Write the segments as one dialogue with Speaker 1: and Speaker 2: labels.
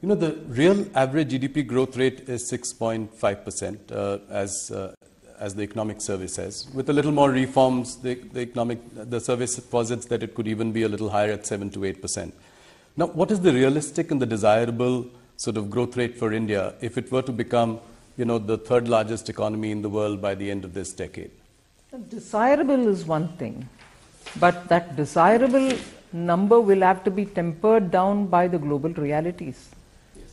Speaker 1: The real average GDP growth rate is 6.5%, as the economic survey says. With a little more reforms, the survey posits that it could even be a little higher at 7 to 8%. Now, what is the realistic and the desirable sort of growth rate for India if it were to become, the third largest economy in the world by the end of this decade?
Speaker 2: Desirable is one thing, but that desirable number will have to be tempered down by the global realities.
Speaker 1: Yes.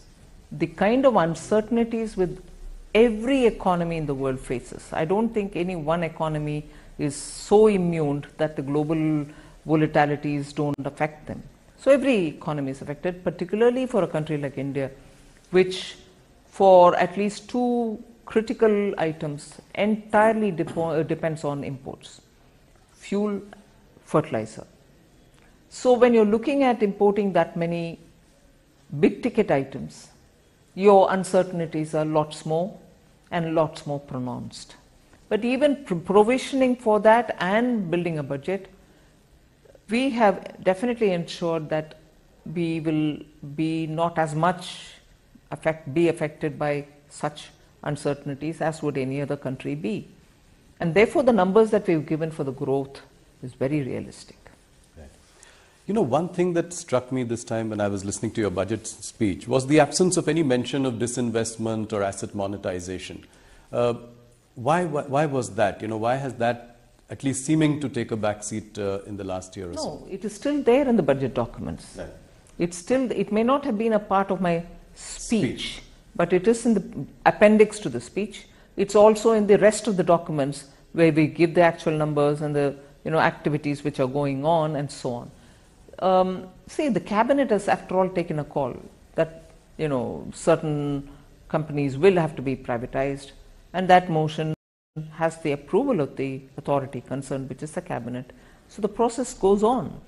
Speaker 2: The kind of uncertainties with every economy in the world faces. I don't think any one economy is so immune that the global volatilities don't affect them. So every economy is affected, particularly for a country like India, which for at least two critical items entirely depends on imports: fuel, fertilizer. So when you're looking at importing that many big ticket items, your uncertainties are lots more and lots more pronounced. But even provisioning for that and building a budget, we have definitely ensured that we will be not as much be affected by such uncertainties as would any other country be. And therefore the numbers that we've given for the growth is very realistic.
Speaker 1: Right. One thing that struck me this time when I was listening to your budget speech was the absence of any mention of disinvestment or asset monetization. Why was that? Why has that at least seeming to take a backseat in the last year or so?
Speaker 2: No, it is still there in the budget documents.
Speaker 1: Right.
Speaker 2: It may not have been a part of my speech, but it is in the appendix to the speech. It's also in the rest of the documents where we give the actual numbers and the activities which are going on and so on. See, the cabinet has after all taken a call that certain companies will have to be privatized, and that motion has the approval of the authority concerned, which is the cabinet. So the process goes on.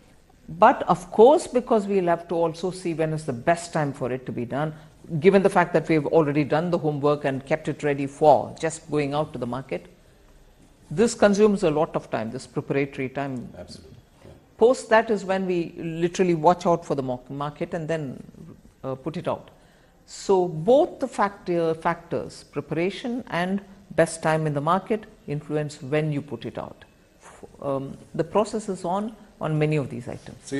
Speaker 2: But of course, because we'll have to also see when is the best time for it to be done, given the fact that we've already done the homework and kept it ready for just going out to the market, this consumes a lot of time, this preparatory time.
Speaker 1: Absolutely. Yeah.
Speaker 2: Post that is when we literally watch out for the market and then put it out. So both the factors, preparation and best time in the market, influence when you put it out. The process is on many of these items.
Speaker 1: So